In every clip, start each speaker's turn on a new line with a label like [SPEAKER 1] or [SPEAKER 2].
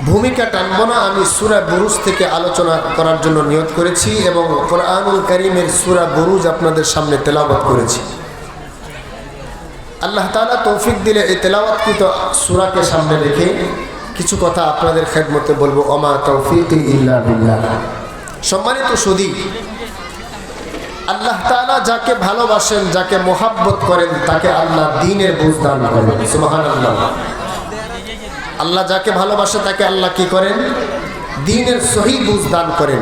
[SPEAKER 1] ভূমিকা টানব না। আমি সূরা বুরুজ থেকে আলোচনা করার জন্য নিয়ত করেছি এবং কোরআনুল কারীমের সূরা বুরুজ আপনাদের সামনে তেলাওয়াত করেছি। আল্লাহ তাআলা তৌফিক দিলে এই তেলাওয়াতকৃত সূরাকে সামনে রেখে কিছু কথা আপনাদের খেদমতে বলবো। ওমা তৌফিকি ইল্লা বিল্লাহ। সম্মানিত সুধী, আল্লাহ তাআলা যাকে ভালোবাসেন, যাকে মোহাব্বত করেন, তাকে আল্লাহ দ্বীনের বুঝ দান করেন। সুবহানাল্লাহ। আল্লাহ যাকে ভালোবাসে তাকে আল্লাহ কি করেন? দ্বীনের সহি বুঝ দান করেন।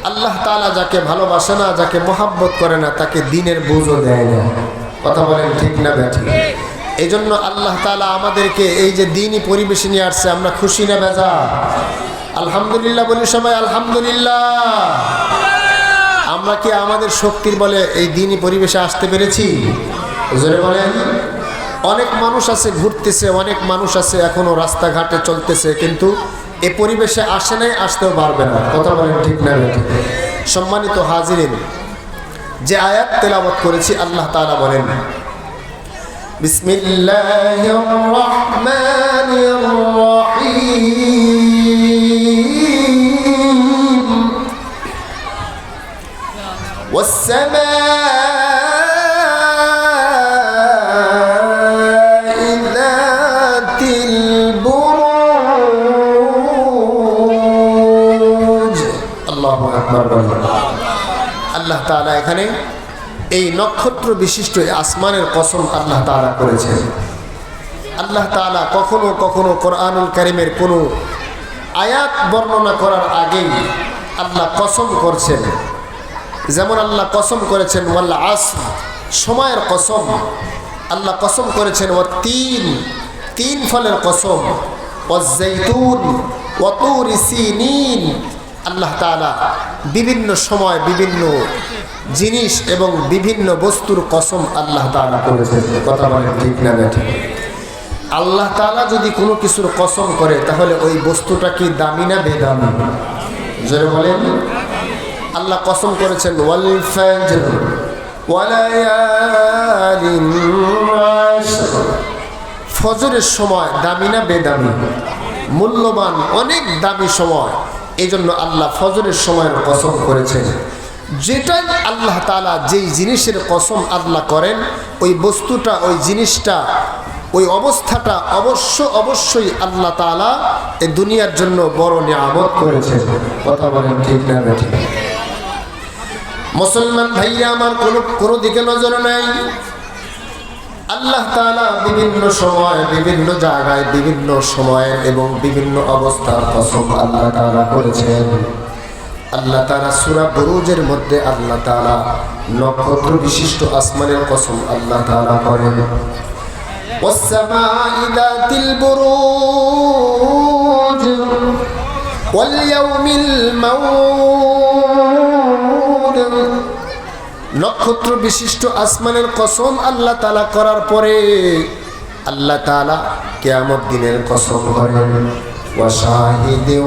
[SPEAKER 1] আল্লাহ তাআলা যাকে ভালোবাসে না, যাকে মোহাব্বত করে না, তাকে দ্বীনের বুঝও দেয় না। কথা বলেন ঠিক না ব্যাঠি? এই জন্য আল্লাহ তাআলা আমাদেরকে এই যে দ্বীনি পরিবেশে নিয়ে আসছে, আমরা খুশি না বেজার? আলহামদুলিল্লাহ বলি সবাই আলহামদুলিল্লাহ। আমরা কি আমাদের শক্তির বলে এই দ্বীনি পরিবেশে আসতে পেরেছি? জোরে বলেন। অনেক মানুষ আছে ঘুরতেছে, অনেক মানুষ আছে এখনো রাস্তাঘাটে চলতেছে, কিন্তু এ পরিবেশে আসে নাই, আসতেও পারবে না। কথা বলেন ঠিক না ব্যাঠি? সম্মানিত হাজিরিন, যে আয়াত তেলাওয়াত করেছি আল্লাহ তাআলা বলেন, বিসমিল্লাহির রহমানির রহিম ওয়াস-সামা'i যাতিল বুরুজ। আল্লাহু আকবার। আল্লাহ তাআলা এখানে এই নক্ষত্র বিশিষ্ট আসমানের কসম আল্লাহ তাআলা করেছেন। আল্লাহ তাআলা কখনো কখনো কোরআনুল কারীমের কোনো আয়াত বর্ণনা করার আগেই আল্লাহ কসম করছেন। যেমন আল্লাহ কসম করেছেন ওয়াল আসর, সময়ের কসম। আল্লাহ কসম করেছেন ওয়াত তিন, তিন ফলের কসম। ওয়াজ জাইতুন ওয়া তুর সিনিন। আল্লাহ তাআলা বিভিন্ন সময় বিভিন্ন জিনিস এবং বিভিন্ন বস্তুর কসম আল্লাহ তাআলা করেছেন। কথা বলেন ঠিক না ব্যাঠি? আল্লাহ তাআলা যদি কোনো কিছুর কসম করে তাহলে ওই বস্তুটা কি দামি না বেদামি? জোরে বলেন। আল্লাহ কসম করেছেন ওয়াল ফাজর ওয়া লায়ালিন আশর। ফজরের সময় দামি না বেদামি? মূল্যবান, অনেক দামি সময়। এই জন্য আল্লাহ ফজরের সময়ের কসম করেছেন। যেটাই আল্লাহ তাআলা যেই জিনিসের কসম আল্লাহ করেন, ওই বস্তুটা, ওই জিনিসটা, ওই অবস্থাটা অবশ্যই আল্লাহ তাআলা এই দুনিয়ার জন্য বড় নিয়ামত করেছেন। কথা বলেন ঠিক না ব্যাঠি? মুসলমান ভাইয়া আমার কোনো দিকে নজর নাই। আল্লাহ তাআলা বিভিন্ন সময়, বিভিন্ন জায়গায়, বিভিন্ন সময়ে এবং বিভিন্ন অবস্থার কসম আল্লাহ তাআলা করেছেন। আল্লাহ তাআলা সূরা বুরুজের মধ্যে আল্লাহ তাআলা নক্ষত্র বিশিষ্ট আসমানের কসম আল্লাহ তাআলা করেন। ওয়াস-সামা'i যাতিল বুরুজ ওয়াল ইয়াউমিল মাউ'উদ। নক্ষত্র বিশিষ্ট আসমানের কসম আল্লাহ তাআলা করার পরে আল্লাহ তাআলা কিয়ামত দিনের কসম করেন। ওয়া শাহিদিন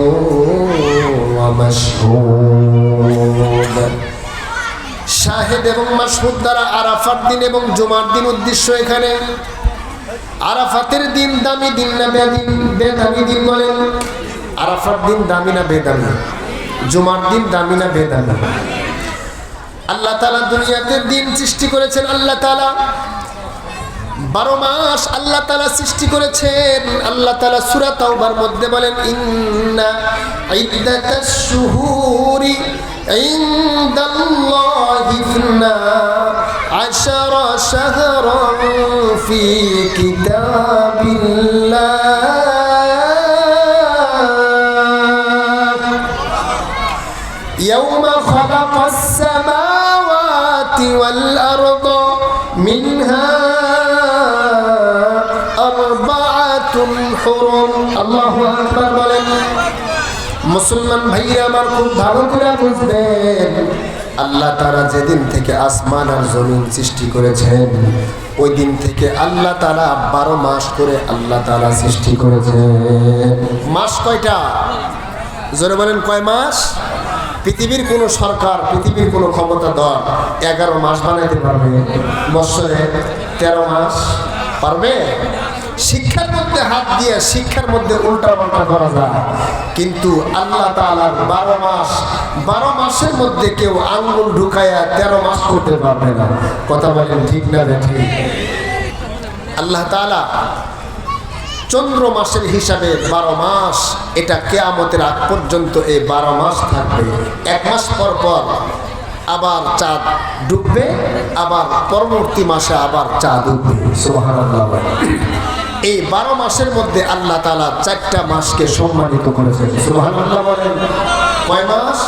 [SPEAKER 1] ওয়া মাশহুদ। শাহিদ এবং মাশহুদ দ্বারা আরাফাত দিন এবং জুমার দিন উদ্দেশ্য। এখানে আরাফাতের দিন দামি দিন না বেদামি দিন? বলেন, আরাফাত দিন দামি না বেদামি? জুমার দিন দামি না বেদামি? আল্লাহ তাআলা দুনিয়াতে দিন সৃষ্টি করেছেন। আল্লাহ তাআলা 12 মাস আল্লাহ তাআলা সৃষ্টি করেছেন। আল্লাহ তাআলা সূরা তাওবার মধ্যে বলেন, ইন্না ইদ্দাতাশ শুহুরি ইনদাল্লাহি 12 শাহরান ফি কিতাবিল্লাহ ইয়াওমা খালাকাস সামাওয়াতি ওয়াল আরদা মিনহা আরবাআতুন হুরুম। আল্লাহু আকবার বলেন। মুসলমান ভাইয়া আমার খুব ভালো করে বুঝবেন, আল্লাহ তাআলা যেদিন থেকে আসমান আর জমিন সৃষ্টি করেছেন ওই দিন থেকে আল্লাহ তাআলা 12 মাস করে আল্লাহ তাআলা সৃষ্টি করেছেন। মাস কয়টা? জোরে বলেন, কয় মাস? পৃথিবীর কোন সরকার, পৃথিবীর কোন ক্ষমতাধর 11 মাস বানাইতে পারবে? বছরে 13 মাস পারবে? শিক্ষার মধ্যে হাত দিয়ে শিক্ষার মধ্যে উল্টা পাল্টা করা যায়, কিন্তু আল্লাহ তাআলার 12 মাসের মধ্যে কেউ আঙ্গুল ঢুকায়া 13 মাস করতে পারবে না। কথা বলেন ঠিক না ঠিক? আল্লাহ তাআলা চন্দ্র মাসের হিসাবে 12 মাস, এটা কিয়ামতের আগ পর্যন্ত এই 12 মাস থাকবে। 1 মাস পর পর আবার চাঁদ ডুববে, আবার পরবর্তী মাসে আবার চাঁদ উঠবে। সুবহানাল্লাহ। এই 12 মাসের মধ্যে আল্লাহ তাআলা 4টা মাসকে সম্মানিত করেছেন। সুবহানাল্লাহ বলেন। কয় মাস?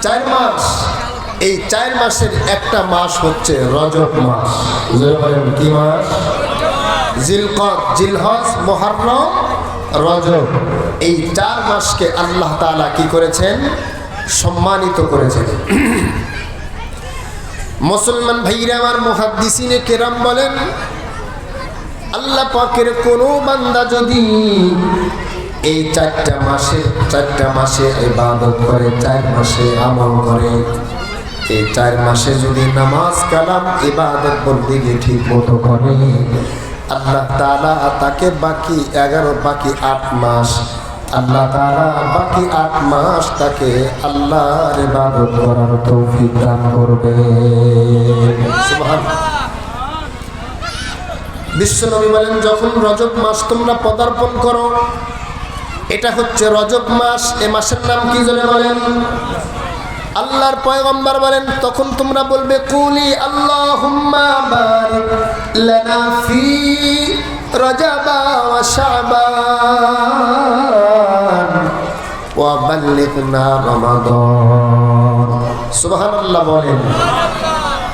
[SPEAKER 1] 4 মাস। এই 4 মাসের একটা মাস হচ্ছে রজব মাস। বলেন কি মাস? জিলকদ, জিলহজ, মুহররম, রজব। এই 4 মাসকে আল্লাহ তাআলা কি করেছেন? সম্মানিত করেছেন। মুসলমান ভাইরা আমার, মুহাদ্দিসিনে কেরাম বলেন, আল্লাহ পাকের কোনো বান্দা যদি এই 4টা মাসে ইবাদত করে, 4 মাসে আমল করে, এই 4 মাসে যদি নামাজ কালাম ইবাদত বন্দেগী ঠিক মতো করে, আল্লাহ তাআলা তাকে বাকি 8 মাস, আল্লাহ তাআলা বাকি 8 মাস তাকে আল্লাহর ইবাদত করার তৌফিক দান করবে। সুবহানাল্লাহ। বিশ্বনবী বলেন, যখন রজব মাস তোমরা পদার্পণ করো, এটা হচ্ছে রজব মাস, এ মাসের নাম কি জোরে বলেন? আল্লাহর পয়গম্বর বলেন, তখন তোমরা বলবে, কুলি আল্লাহুম্মা বারিক লানা ফি রজব ওয়া শাবান ওয়া বাল্লিগনা রমাদান। সুবহানাল্লাহ বলেন।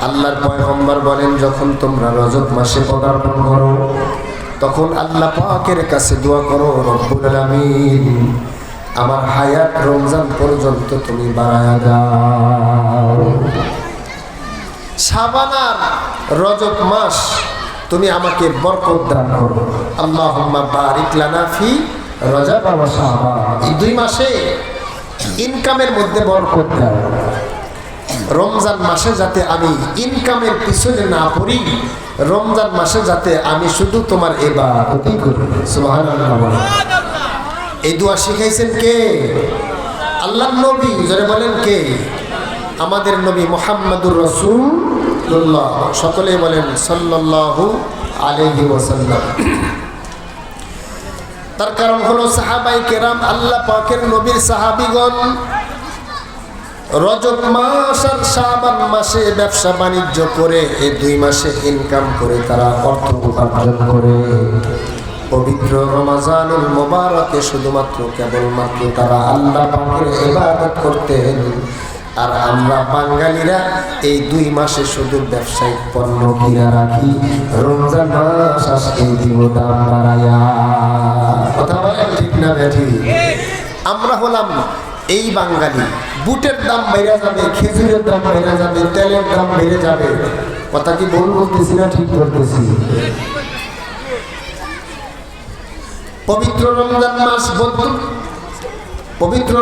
[SPEAKER 1] আল্লাহর পয়গম্বর বলেন, যখন তোমরা রজব মাসে পদার্পণ করো, তখন আল্লাহ পাকের কাছে দোয়া করো, রব্বুল আলামিন আমার হায়াত রমজান পর্যন্ত তুমি বাড়ায়া দাও। শাবান আর রজব মাস তুমি আমাকে বরকত দান করো। আল্লাহুম্মা বারিক লানা ফি রজব ওয়া শাবান। এই 2 মাসে ইনকামের মধ্যে বরকত দাও। রমজান মাসে যাতে আমি ইনকামের পিছনে না পড়ি, রমজান মাসে যাতে আমি শুধু তোমার ইবাদতই করি। সুবহানাল্লাহ। এই দোয়া শিখাইছেন কে? আল্লাহর নবী। যারা বলেন কে? আমাদের নবী মুহাম্মদুর রাসূলুল্লাহ। সকলেই বলেন সাল্লাল্লাহু আলাইহি ওয়াসাল্লাম। তার কারণ হলো সাহাবায়ে কেরাম, আল্লাহ পাকের নবীর সাহাবীগণ রজব মাস আর শাবান মাসে ব্যবসা বাণিজ্য করে, এই 2 মাসে ইনকাম করে তারা অর্থ উপার্জন করে পবিত্র রমজানুল মুবারকে শুধুমাত্র কেবলমাত্র তারা আল্লাহ পাকের ইবাদত করতেন। আর আমরা বাঙালিরা এই 2 মাসে শুধু ব্যবসায়িক পণ্য কিনা রাখি, রমজান মাস আসলে দিব দাম বাড়ায়া। কথা বলেন ঠিক না বেঠি? আমরা হলাম এই বাঙালি, বুটের দাম বেড়ে যাবে, খেজুরের দাম বেড়ে যাবে, তেলের দাম বেড়ে যাবে। কথা কি ভুল বলতেছি না ঠিক বলতেছি? পবিত্র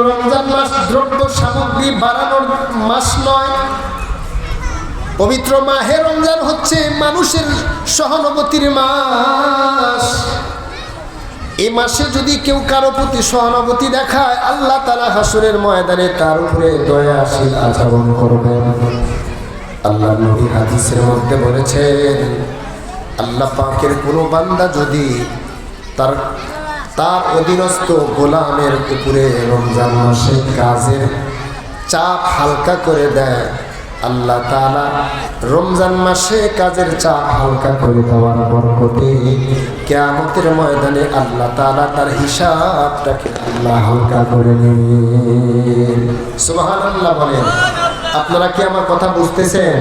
[SPEAKER 1] রমজান মাস দ্রব্য সামগ্রী বাড়ানোর মাস নয়। পবিত্র মাহে রমজান হচ্ছে মানুষের সহানুভূতির মাস। এই মাসে যদি কেউ কারো প্রতি সহানুভূতি দেখায়, আল্লাহ তাআলা হাসরের ময়দানে তার উপরে দয়াশীল আচরণ করবেন। আল্লাহ নবী হাদিসের মধ্যে বলেছেন, আল্লাহ পাকের কোনো বান্দা যদি তার অধীনস্থ গোলামের উপরে রমজান মাসে কাজের চাপ হালকা করে দেয়, আল্লাহ তাআলা রমজান মাসে কাজের চাপ হালকা করে দেওয়ার বরকতে কিয়ামতের ময়দানে আল্লাহ তাআলা তার হিসাবটাকে আল্লাহ হালকা করে নেবেন। সুবহানাল্লাহ বলেন। আপনারা কি আমার কথা বুঝতেছেন?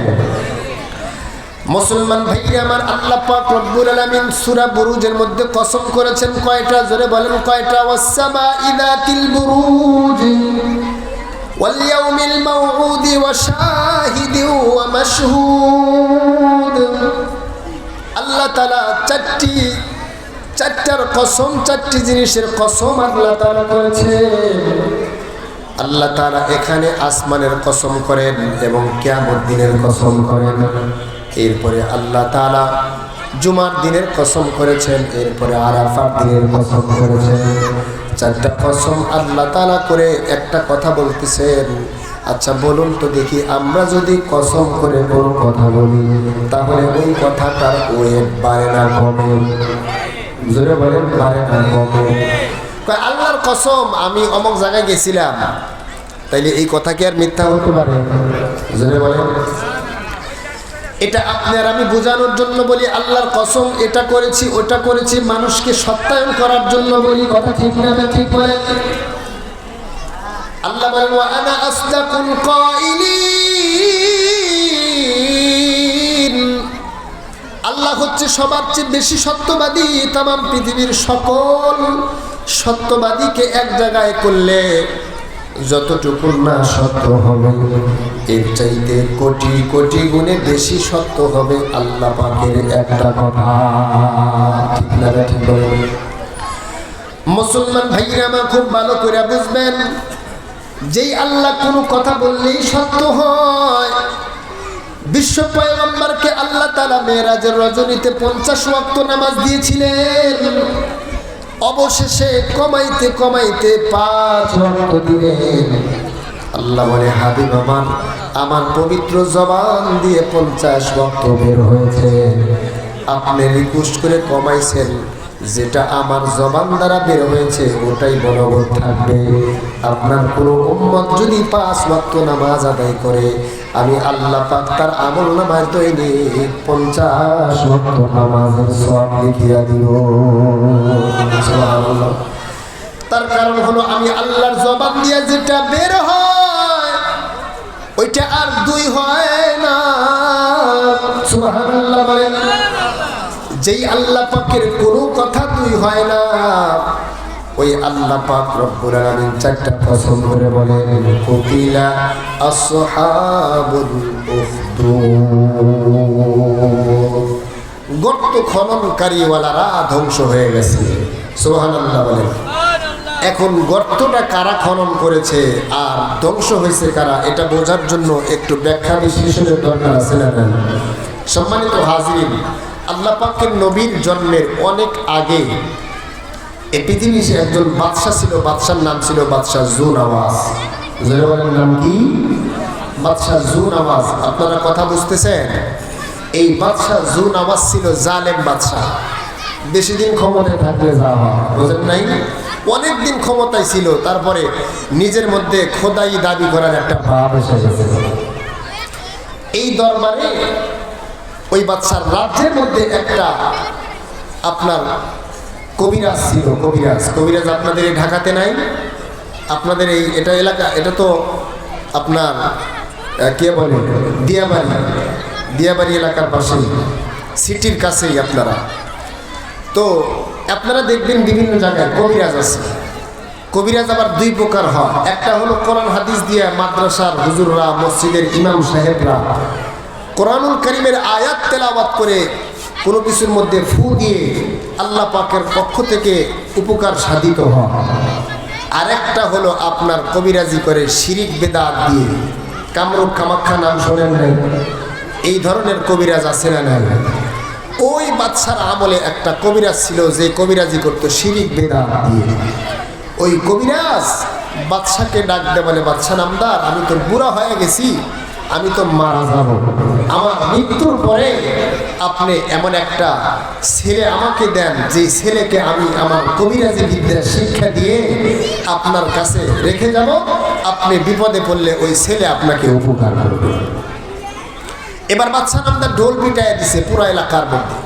[SPEAKER 1] মুসলমান ভাইরা আমার, আল্লাহ পাক রব্বুল আলামিন সূরা বুরুজের মধ্যে কসম করেছেন কয়টা? জোরে বলেন কয়টা? ওয়াস-সামা'i যাতিল বুরুজ ওয়াল ইয়াউমিল মাউউদ ওয়া শাহিদিন ওয়া মাশহুদ। আল্লাহ তাআলা চারটার কসম, 4টি জিনিসের কসম আল্লাহ তাআলা করেছেন। আল্লাহ তাআলা এখানে আসমানের কসম করেন এবং কিয়ামত দিনের কসম করেন। এরপরে আল্লাহ তাআলা জুমার দিনের কসম করেছেন, এরপরে আরাফার দিনের কসম করেছেন। 4টা কসম আল্লাহ তাআলা করে একটা কথা বলতেছেন। আচ্ছা বলুন তো দেখি, আমরা যদি কসম করে কোনো কথা বলি তাহলে ওই কথাটার ওয়েট বাড়ে না কমে? জোরে বলেন, বাড়ে না কমে? আল্লাহর কসম আমি অমুক জায়গায় গেছিলাম, তাইলে এই কথা কি আর মিথ্যা হতে পারে? জোরে বলেন। এটা আপনার আমি বোঝানোর জন্য বলি আল্লাহর কসম, এটা করেছি ওটা করেছি, মানুষকে সত্যায়ন করার জন্য বলি। কথা ঠিক না? ঠিক বলেন। আল্লাহ বলেন ওয়া আনা আসদাকুল কাইলিন, আল্লাহ হচ্ছে সবার চেয়ে বেশি সত্যবাদী। তামাম পৃথিবীর সকল সত্যবাদীকে এক জায়গায় করলে যতটুকু না সত্য হবে, এর চাইতে কোটি কোটি গুণে বেশি সত্য হবে আল্লাহ পাকের একটা কথা। ঠিক না? ঠিক বলেন। মুসলমান ভাইরা আমার খুব ভালো করে বুঝবেন, যেই আল্লাহ কোনো কথা বললেই সত্য হয়। বিশ্ব পয়গম্বরকে আল্লাহ তাআলা মেরাজের রজনীতে 50 ওয়াক্ত নামাজ দিয়েছিলেন, অবশেষে কমাইতে কমাইতে 5 ওয়াক্ত দিলেন। আল্লাহ বলে হাবিব আমার পবিত্র জবান দিয়ে 50 ওয়াক্ত বের হয়েছে, আপনি রিকোয়েস্ট করে কমাইছেন, যেটা আমার জবান দ্বারা বের হয়েছে ওটাই বলবৎ থাকবে। আপনার কোনো উম্মত যদি 5 ওয়াক্ত নামাজ আদায় করে, আমি আল্লাহ পাক তার আমলনামায় দৈনিক 50 ওয়াক্ত নামাজের সওয়াব লিখিয়া দিব। সুবহানাল্লাহ। তার কারণ হলো আমি আল্লাহর জবান দিয়ে যেটা বের হয় ওইটা আর 2 হয় না। সুবহানাল্লাহ বলেন। যেই আল্লাহ পাকের কোনো কথা 2 হয় না, ওই আল্লাহ পাক রব্বুল আলামিন 4টা কসম করে বলেন কুতিলা আসহাবুল উখদুদ, গর্ত খননকারীওয়ালারা ধ্বংস হয়ে গেছে। সুবহানাল্লাহ বলেন। এখন গর্তটা কারা খনন করেছে আর ধ্বংস হয়েছে কারা, এটা বোঝার জন্য একটু ব্যাখ্যা বিশ্লেষণের দরকার আছে না? সম্মানিত হাজিরিন, আল্লাহ পাকের নবীর জন্মের অনেক আগে এই পৃথিবীতে একজন বাদশা ছিল। বাদশার নাম ছিল বাদশা জুনওয়াজ। নাম কি? বাদশা জুনওয়াজ। আপনারা কথা বুঝতেছেন? এই বাদশা জুনওয়াজ ছিল জালেম বাদশা। বেশি দিন ক্ষমতায় থাকলে যা হয়, বুঝেন নাই? অনেক দিন ক্ষমতায় ছিল, তারপরে নিজের মধ্যে খোদাই দাবি করার একটা ভাব এসে গেছে। এই দরবারে ওই বাদশার রাজ্যের মধ্যে একটা আপনার কবিরাজ ছিল। কবিরাজ আপনাদের এই ঢাকাতে নাই? আপনাদের এই এটা এলাকা, এটা তো আপনার কে বলে দিয়াবাড়ি এলাকার পাশেই, সিটির কাছেই আপনারা। তো আপনারা দেখবেন বিভিন্ন জায়গায় কবিরাজ আছে। কবিরাজ আবার 2 প্রকার হয়। একটা হলো কোরআন হাদিস দিয়ে মাদ্রাসার হুজুররা, মসজিদের ইমাম সাহেবরা কোরআনুল কারীমের আয়াত তেলাওয়াত করে কোনো কিছুর মধ্যে ফু দিয়ে আল্লাহ পাকের পক্ষ থেকে উপকার সাধিত হয়। আরেকটা হলো আপনার কবিরাজি করে শিরিক বেদাত দিয়ে। কামরূপ কামাখ্যা নাম শোনেন নাই? এই ধরনের কবিরাজ আছে না নাই? ওই বাদশার আমলে একটা কবিরাজ ছিল যে কবিরাজি করতো শিরিক বেদাত দিয়ে। ওই কবিরাজ বাদশাকে ডাক দে বলে, বাদশা নামদার, আমি তো বুড়া হয়ে গেছি, আমি তো মারা যাব, আমার মৃত্যুর পরে আপনি এমন একটা ছেলে আমাকে দেন যে ছেলেকে আমি আমার কবিরাজি বিদ্যা শিক্ষা দিয়ে আপনার কাছে রেখে যাব, আপনি বিপদে পড়লে ওই ছেলে আপনাকে উপকার করবে। এবার বাদশা নামদার ঢোল পিটায় দিছে পুরো এলাকার মধ্যে,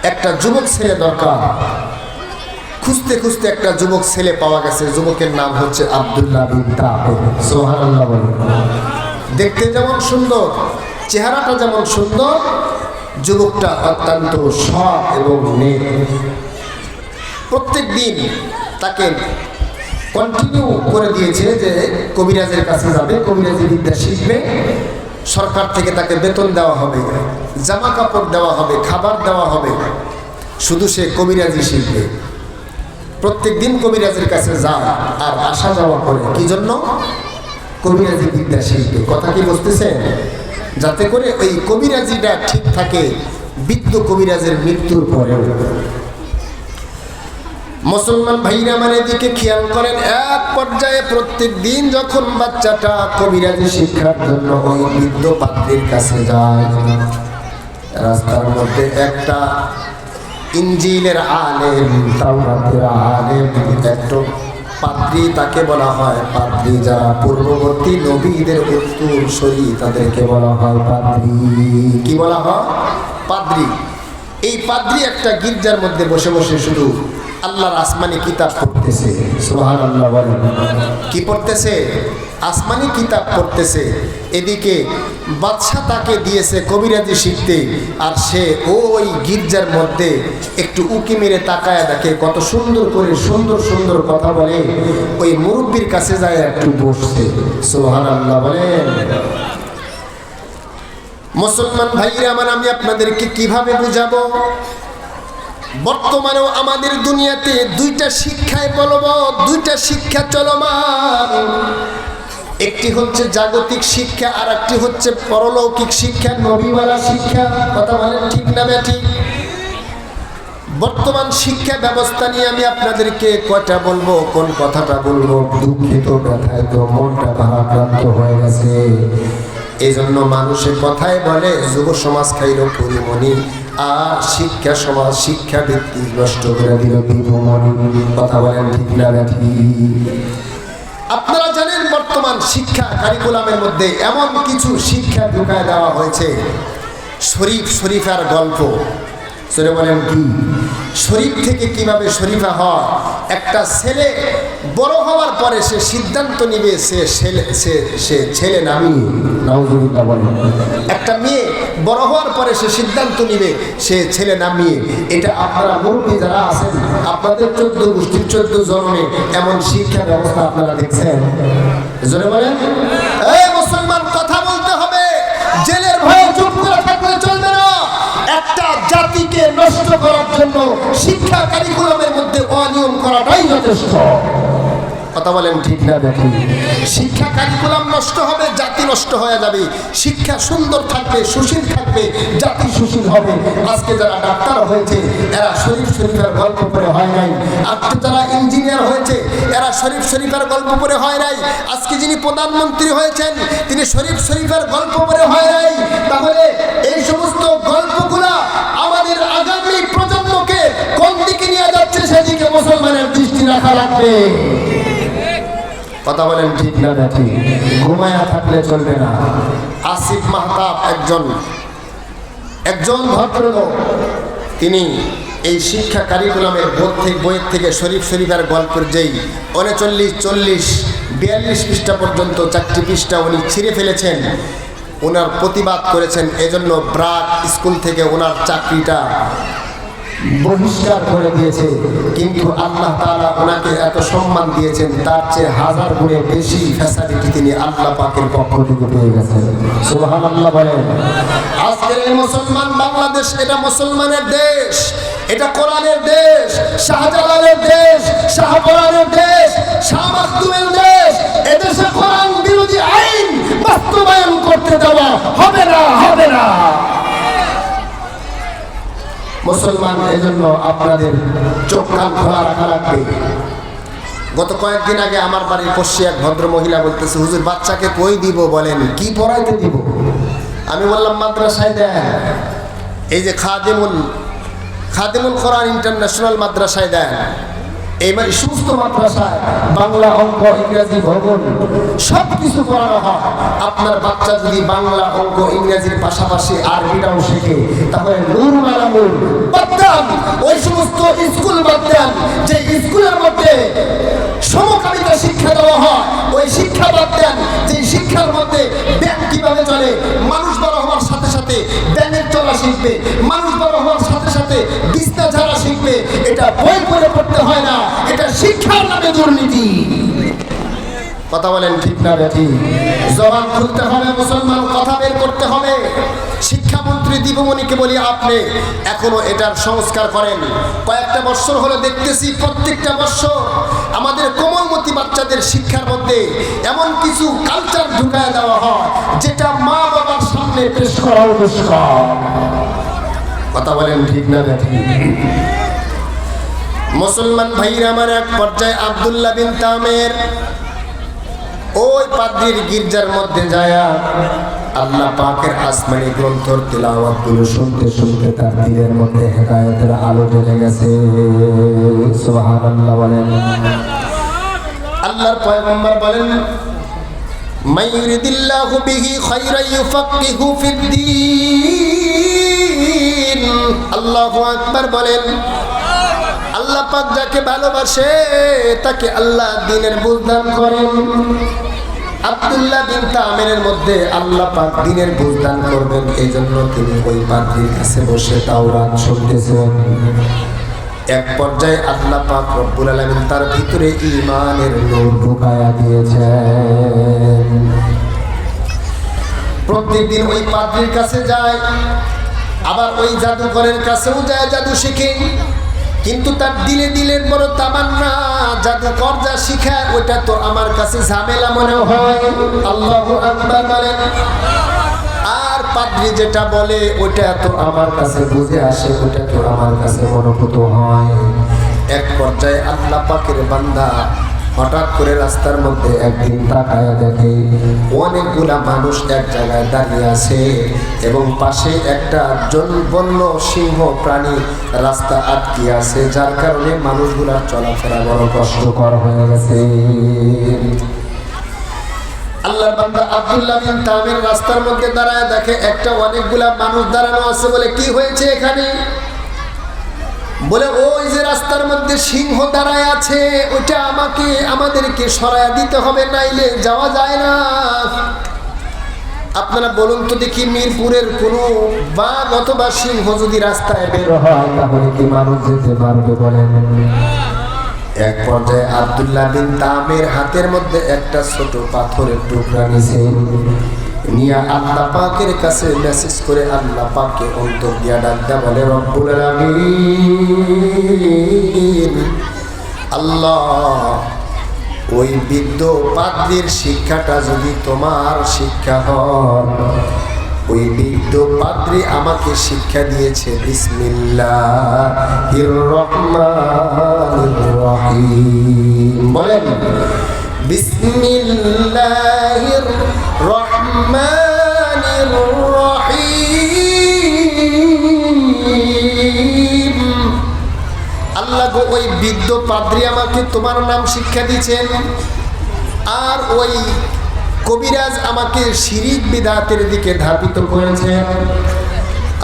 [SPEAKER 1] একটা যুবক ছেলে দরকার। খুঁজতে খুঁজতে একটা যুবক ছেলে পাওয়া গেছে। যুবকের নাম হচ্ছে আব্দুল্লাহ বিন তাহের। সুবহানাল্লাহ বলেন। দেখতে যেমন সুন্দর, চেহারাটা যেমন সুন্দর, যুবকটা অত্যন্ত সৎ এবং নেক। প্রত্যেক দিন তাকে কন্টিনিউ করে দিয়েছে যে কবিরাজের কাছে যাবে, কবিরাজি বিদ্যা শিখবে, সরকার থেকে তাকে বেতন দেওয়া হবে, জামা কাপড় দেওয়া হবে, খাবার দেওয়া হবে, শুধু সে কবিরাজি শিখবে। প্রত্যেক দিন কবিরাজের কাছে যায় আর আসা যাওয়া করে। কি জন্য? কবিরাজি বিদ্যা শিখবে। কথা কি বুঝতেছেন? যাতে করে ওই কবিরাজিটা ঠিক থাকে, বৃদ্ধ কবিরাজের মৃত্যুর পরেও। মুসলমান ভাইরা আমার এদিকে খেয়াল করেন, এক পর্যায়ে প্রত্যেক দিন যখন বাচ্চাটা কবিরাজি শিক্ষার জন্য ওই বৃদ্ধ পাত্রীর কাছে যায়, রাস্তার মধ্যে একটা ইনজিলের আলেম, তাওরাতের আলেম, একটা পাদ্রী, তাকে বলা হয় পাদ্রী। যারা পূর্ববর্তী নবীদের উত্তরসূরি তাদেরকে বলা হয় পাদ্রী। কি বলা হয়? পাদ্রী। এই পাদ্রী একটা গির্জার মধ্যে বসে বসে শুধু আল্লাহর আসমানি কিতাব পড়তেছে। সুবহানাল্লাহ বলেন। কি পড়তেছে? আসমানি কিতাব পড়তেছে। এদিকে বাদশা তাকে দিয়েছে কবিরাজি শিখতে, আর সে ওই গির্জার মধ্যে একটু উকি মেরে তাকায় দেখে কত সুন্দর করে সুন্দর সুন্দর কথা বলে। ওই মুরব্বীর কাছে যায় একটু বসছে। সুবহানাল্লাহ বলেন। মুসলমান ভাইরা আমার, আমি আপনাদেরকে কিভাবে বুঝাবো? বর্তমানেও আমাদের দুনিয়াতে দুইটা শিক্ষায় বলবো, দুইটা শিক্ষা চলমান। একটি হচ্ছে জাগতিক শিক্ষা, আর একটি হচ্ছে পরলৌকিক শিক্ষা, নবীওয়ালা শিক্ষা। কথা বলেন ঠিক না ব্যাঠিক? বর্তমান শিক্ষা ব্যবস্থা নিয়ে আমি আপনাদেরকে কয়টা বলবো, কোন কথাটা বলবো দুঃখিত, ব্যথায় তো মনটা ভারাক্রান্ত হয়ে গেছে। এই জন্য মানুষের কথায় বলে যুব সমাজ খাইল পরিমণি, আর শিক্ষা সমাজ শিক্ষা ব্যক্তি নষ্ট করে দিল বিভমণি। কথা বলেন ঠিক না ব্যাঠি? আপনারা জানেন বর্তমান শিক্ষা কারিকুলামের মধ্যে এমন কিছু শিক্ষা ঢুকায় দেওয়া হয়েছে, শরীফ শরীফার গল্প। সেটা বলেন কি? শরীফ থেকে কিভাবে শরীফা হয়। একটা ছেলে বড় হওয়ার পরে সে সিদ্ধান্ত নিবে সে ছেলে নামিয়ে, নাউজুবিল্লাহ বলেন। একটা মেয়ে বড় হওয়ার পরে সে সিদ্ধান্ত নিবে সে ছেলে নামিয়ে। এটা আপনারা মুরব্বী যারা আছেন, আপনাদের 14 গোষ্ঠীর 14 জন্মে এমন শিক্ষা ব্যবস্থা আপনারা দেখছেন? জোরে বলেন। এই মুসলমান, কথা বলতে হবে। জেলের ভয়ে চুপ করে থাকলে চলবে না। একটা জাতিকে নষ্ট করার জন্য শিক্ষা কারিকুলামের মধ্যে অনিয়ম করাটাই যথেষ্ট। কথা বলেন ঠিক না দেখি? শিক্ষা কারিকুলাম নষ্ট হবে, জাতি নষ্ট হয়ে যাবে। শিক্ষা সুন্দর থাকবে, সুশীল থাকবে, জাতি সুশীল হবে। আজকে যারা ডাক্তার হয়েছে এরা শরীফ শরীফের গল্প পড়ে হয় নাই। আজকে যারা ইঞ্জিনিয়ার হয়েছে এরা শরীফ শরীফের গল্প পড়ে হয় নাই। আজকে যিনি প্রধানমন্ত্রী হয়েছেন তিনি শরীফ শরীফের গল্প পড়ে হয় নাই। তাহলে এই সমস্ত গল্পগুলা আমাদের আগামী প্রজন্মকে কোন দিকে নিয়ে যাচ্ছে সেদিকে মুসলমানের দৃষ্টি রাখা লাগবে। কথা বলেন ঠিক না ঠিক? ঘুমায়া থাকলে চলবে না। আসিফ মাহতাব একজন ভদ্রলোক, তিনি এই শিক্ষা কারিকুলামের বইয়ের থেকে শরীফ শরীফের গল্পের যেই 39, 40, 42 পৃষ্ঠা পর্যন্ত 4টি পৃষ্ঠা উনি ছিঁড়ে ফেলেছেন, ওনার প্রতিবাদ করেছেন। এজন্য ব্রাক স্কুল থেকে ওনার চাকরিটা বহিষ্কার করে দিয়েছে। কিন্তু আল্লাহ তাআলা ওনাকে এত সম্মান দিয়েছেন, তার চেয়ে 1000 গুণে বেশি ফ্যাসিলিটি তিনি আল্লাহ পাকের পক্ষ থেকে পেয়ে গেছেন। সুবহানাল্লাহ বলেন। আজকের এই মুসলমান বাংলাদেশ, এটা মুসলমানের দেশ, এটা কোরআনের দেশ, শাহজালালের দেশ, শাহপরানের দেশ, শাহ মাখদুমের দেশ। এদেশে কোরআন বিরোধী আইন বাস্তবায়ন করতে দেওয়া হবে না, হবে না। মুসলমান, এজন্য আপনাদের চোখ কান খোলা রাখা লাগবে। গত কয়েকদিন আগে আমার বাড়ির পাশে এক ভদ্র মহিলা বলতেছে, হুজুর বাচ্চাকে কই দিব বলেন, কি পড়াইতে দিব? আমি বললাম মাদ্রাসায় দেন। এই যে খাদিমুল কোরআন ইন্টারন্যাশনাল মাদ্রাসায় দেন। এইবার সমস্ত মাদ্রাসায় বাংলা, অঙ্ক, ইংরেজি, ভূগোল সব কিছু পড়ানো হয়। আপনার বাচ্চা যদি বাংলা, অঙ্ক, ইংরেজির পাশাপাশি আরবিটাও শেখে তাহলে নূর মালা নূর। বাদ দেন ওই সমস্ত স্কুল, বাদ দেন যে স্কুলের মধ্যে সমকামিতা শিক্ষা দেওয়া হয়, ওই শিক্ষা বাদ দেন যে শিক্ষার মধ্যে ব্যাংক কিভাবে চলে। মানুষ বড় হওয়ার সাথে সাথে ব্যাংকের চলা শিখবে, মানুষ বড় হওয়ার সাথে সাথে বিছনা ঝাড়া শিখবে। এটা বই পড়ে পড়তে হয় না, এটা শিক্ষার নামে দুর্নীতি। কথা বলেন ঠিক না বেঠি? জবান খুলতে হবে মুসলমান, কথা বের করতে হবে। শিক্ষামন্ত্রী দীপমণিকে বলি, আপনি এখনো এটার সংস্কার করেন। কয়েকটা বছর হলো দেখতেছি প্রত্যেকটা বছর আমাদের কোমলমতি বাচ্চাদের শিক্ষার মধ্যে এমন কিছু কালচার ঢুকায় দেওয়া হয় যেটা মা বাবার সামনে পেশ করা দুষ্কর। কথা বলেন ঠিক না ঠিক? মুসলমান ভাইরা আমার, এক পর্যায়ে আব্দুল্লাহ বিন তামের ওই পাদ্রীর গির্জার মধ্যে যায় আল্লাহ পাকের আসমানি গ্রন্থর তিলাওয়াত গুলো শুনতে শুনতে তার দিলের মধ্যে হেদায়েতের আলো জ্বলে গেছে। সুবহানাল্লাহ বলেন। আল্লাহর পয়গম্বর বলেন, মাইয়ুরিদিল্লাহু বিহি খায়রান ইউফাক্কিহু ফিদ্দীন। আল্লাহু আকবার বলেন। আল্লাহ পাক যাকে ভালোবাসে তাকে আল্লাহ দ্বীনের বুঝ দান করেন। আব্দুল্লাহ বিন তামেরের মধ্যে আল্লাহ পাক দ্বীনের বুঝ দান করবেন, এই জন্য তিনি ওই পাদ্রীর কাছে বসে তাওরাত শুনতেছেন। এক পর্যায়ে আল্লাহ পাক রব্বুল আলামিন তার ভিতরে ঈমানের নূর ঢুকায়া দিয়েছেন। প্রত্যেকদিন ওই পাদ্রীর কাছে যায়, আবার ওই জাদুকরের কাছেও যায়, জাদু শিখে। কিন্তু তার দিলে দিলের বড় তামান্না, জাদুকর যা শিখায় ওটা তো আমার কাছে ঝামেলা মনে হয়। আল্লাহু আকবার বলেন। আর পাদ্রী যেটা বলে ওটা তো আমার কাছে বুঝে আসে, ওটা তো আমার কাছে মনোভূত হয়। এক পর্যায়ে আল্লাহ পাকের বান্দা হঠাৎ করে রাস্তার মধ্যে একদিন তাকায়া দেখে অনেকগুলা মানুষ এক জায়গায় দাঁড়িয়ে আছে এবং পাশে একটা বন্য সিংহ প্রাণী রাস্তা আটকে আছে, যার কারণে মানুষগুলার চলাফেরা বড় কষ্টকর হয়ে গেছে। আল্লাহর বান্দা আব্দুল্লাহ বিন তামির রাস্তার মধ্যে দাঁড়ায় দেখে একটা অনেকগুলা মানুষ দাঁড়ানো আছে। বলে, কি হয়েছে এখানে? বলে, ওই যে রাস্তার মধ্যে সিংহ দাঁড়ায় আছে ওইটা আমাদেরকে সরায়া দিতে হবে, নাইলে যাওয়া যায় না। আপনারা বলুন তো দেখি, মিরপুরের কোনো বাঘ অথবা সিংহ যদি রাস্তায় বের হয় তাহলে কি মানুষ যেতে পারবে বলেন? এক পর্যায়ে আব্দুল্লাহ বিন তামের হাতের মধ্যে একটা ছোট পাথরের টুকরা নিছে, নিয়া আল্লাহ পাকের কাছে মেসেজ করে আল্লাহ পাককে অন্তর দিয়া ডাকদা বলে, রব্বুল আলামিন, আল্লাহ ওই বৃদ্ধ পাদ্রীর শিক্ষাটা যদি তোমার শিক্ষা হয়, ওই বৃদ্ধ পাদ্রী আমাকে শিক্ষা দিয়েছে বিসমিল্লাহির রহমানির রহিম। বলেন, বিসমিল্লাহির রহমানির রহিম। আল্লাহ গো, ওই বৃদ্ধ পাদ্রী আমাকে তোমার নাম শিক্ষা দিয়েছেন, আর ওই কবিরাজ আমাকে শিরিক বিদআতের দিকে ধাবিত করেছেন।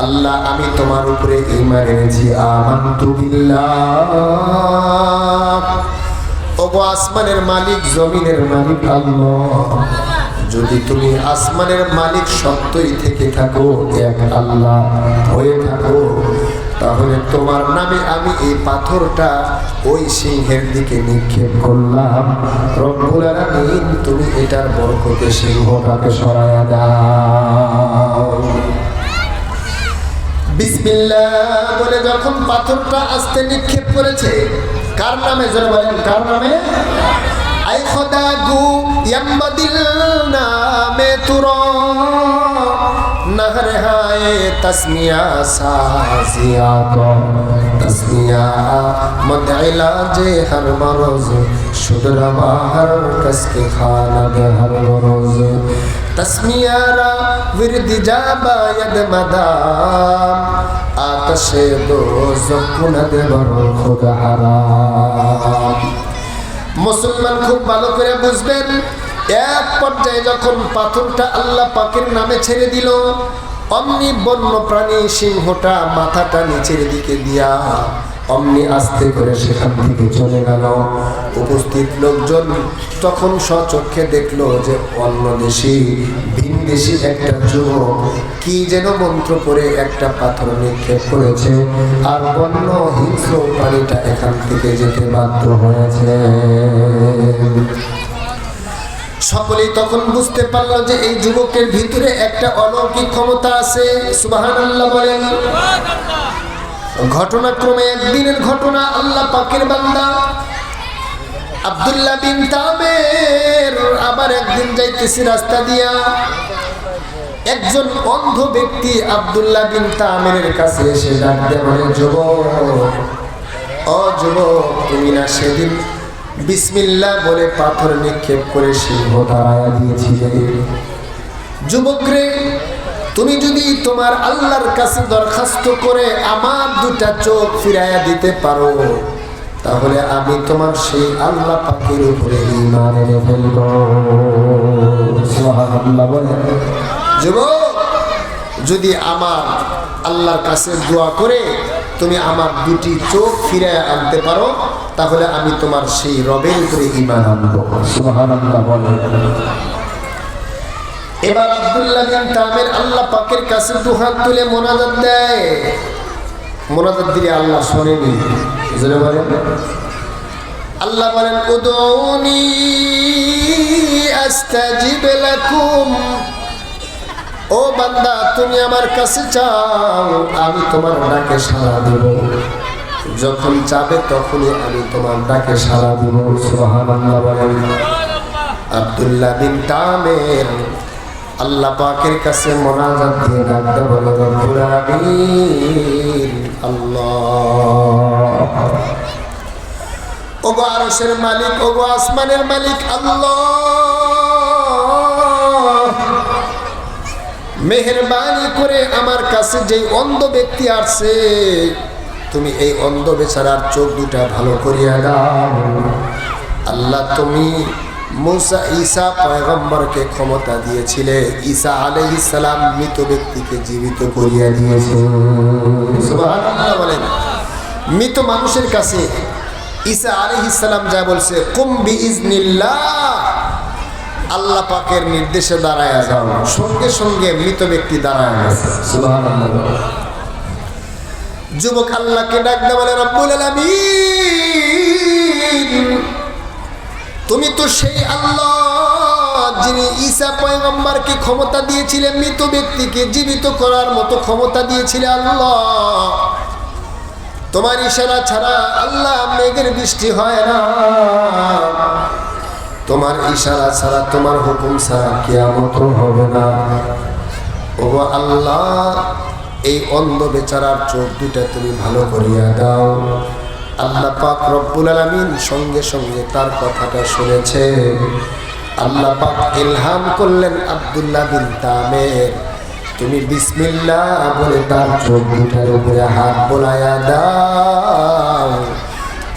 [SPEAKER 1] আল্লাহ, আমি তোমার উপরে ঈমান এনেছি। আমানতু বিল্লাহ। ওগো আসমানের মালিক, জমিনের মালিক আল্লাহ, যদি তুমি আসমানের মালিক সত্যই থেকে থাকো, এক আল্লাহ হয়ে থাকো, তাহলে তোমার নামে আমি এই পাথরটা ওই সিংহের দিকে নিক্ষেপ করলাম। রব্বুল আলামিন, তুমি এটার বরকতে সিংহটাকে সরায়া দাও। বিসমিল্লাহ বলে যখন পাথরটা আস্তে নিক্ষেপ করেছে, কার নামে জোরে বলেন, কার নামে? আই খোদা গু ইয়ামদিল নামে তুরা নহরে হায় তসমিয়া সাজিয়া কো তসমিয়া মদইলা যে হর মরোজ শুদরবা হর কসকে খানা দে হর রোজ তসমিয়ারা विरद जाबायद मदाम आतशे दोज़ख कुनद बरो खुद हराम। মুসলমান খুব ভালো করে বুঝবেন, এক পর্যায়ে যখন পাথরটা আল্লাহ পাকের নামে ছেড়ে দিল, অমনি বন্য প্রাণী সিংহটা মাথাটা নিচের দিকে দিয়া অমনি আস্তে করে সেখান থেকে চলে গেল। উপস্থিত লোকজন তখন স্বচক্ষে দেখলো যে অন্য দেশি ভিনদেশি একটা যুবক কি যেন মন্ত্র করে একটা পাথর নিক্ষেপ করেছে, আর বন্য হিংস্র প্রাণীটা এখান থেকে যেতে বাধ্য হয়েছে। সকলেই তখন বুঝতে পারলো যে এই যুবকের ভিতরে একটা অলৌকিক ক্ষমতা আছে। সুবহানাল্লাহ বলেন। ঘটনাক্রমে একদিনের ঘটনা, আল্লাহ পাকের বান্দা আব্দুল্লাহ বিন তামের আবার একদিন যাইতেছি রাস্তা দিয়া, একজন অন্ধ ব্যক্তি আব্দুল্লাহ বিন তামিরের কাছে এসে ডাকতে বলে, যুবক, ও যুবক, তুমি না সেদিন বিসমিল্লাহ বলে পাথর নিক্ষেপ করে সিংহ তাড়াইয়া দিয়েছিলে? যুবক রে, তুমি যদি তোমার আল্লাহর কাছে দরখাস্ত করে আমার দুটা চোখ ফিরাইয়া দিতে পারো, তাহলে আমি তোমার সেই আল্লাহ পাকের উপরে ঈমান এনে ফেলব। সুবহানাল্লাহ বলে। যুবক, যদি আমার আল্লাহর কাছে দোয়া করে তুমি আমার দুটি চোখ ফিরাইয়া আনতে পারো, তাহলে আমি তোমার সেই রবের উপরে ঈমান আনব। সুবহানাল্লাহ বলে। এবার আব্দুল্লাহ বিন তামির আল্লাহ পাকের কাছে দুহাত তুলে মোনাজাত দেয়। মোনাজাত দিলে আল্লাহ শোনেনি। জোরে বলেন। আল্লাহ বলেন, উদউনি আস্তাজিব লাকুম। ও বান্দা, তুমি আমার কাছে চাও, আমি তোমার ডাকে সাড়া দেব। যখন চাবে তখনই আমি তোমার ডাকে সাড়া দেব। সুবহানাল্লাহ বলেন। আব্দুল্লাহ বিন তামির আল্লাহ পাকের কাছে মোনাজাত দিয়ে ডাকতে বলে, রব্বুল আলামিন, আল্লাহ, ওগো আরশের মালিক, ওগো আসমানের মালিক আল্লাহ, মেহেরবানি করে আমার কাছে যেই অন্ধ ব্যক্তি আসছে, তুমি এই অন্ধ বেচারার চোখ দুটা ভালো করিয়া দাও। আল্লাহ, তুমি মুসা ঈসা পয়গম্বরকে ক্ষমতা দিয়েছিলে, ঈসা আলাইহিস সালাম মৃত ব্যক্তিকে জীবিত করিয়া দিয়েছে। সুবহানাল্লাহ বলেন। মৃত মানুষের কাছে ঈসা আলাইহিস সালাম যা বলছে, কুম বিইজনিল্লাহ, আল্লাহ পাকের নির্দেশে দাঁড়ায়া যাও, সঙ্গে সঙ্গে মৃত ব্যক্তি দাঁড়ায় গেছে। সুবহানাল্লাহ। যুবক আল্লাহকে ডাকতে বলে, রব্বুল আলামিন, তুমি তো সেই আল্লাহ যিনি ঈসা পয়গম্বরকে ক্ষমতা দিয়েছিলেন, মৃত ব্যক্তিকে জীবিত করার মতো ক্ষমতা দিয়েছিলে। আল্লাহ, তোমার ইশারা ছাড়া আল্লাহ মেঘের বৃষ্টি হয় না, তোমার ইশারা ছাড়া, তোমার হুকুম ছাড়া কিয়ামত হবে না। ও আল্লাহ, এই অন্ধ বেচারার চোখ দুটা তুমি ভালো করিয়া দাও। আল্লাহ পাক রব্বুল আলামিন সঙ্গে সঙ্গে তার কথাটা শুনেছে। আল্লাহ পাক ইলহাম করলেন, আব্দুল্লাহ বিন তামির, তুমি বিসমিল্লাহ বলে তার চোখ দুটার উপরে হাত বোলাইয়া দাও,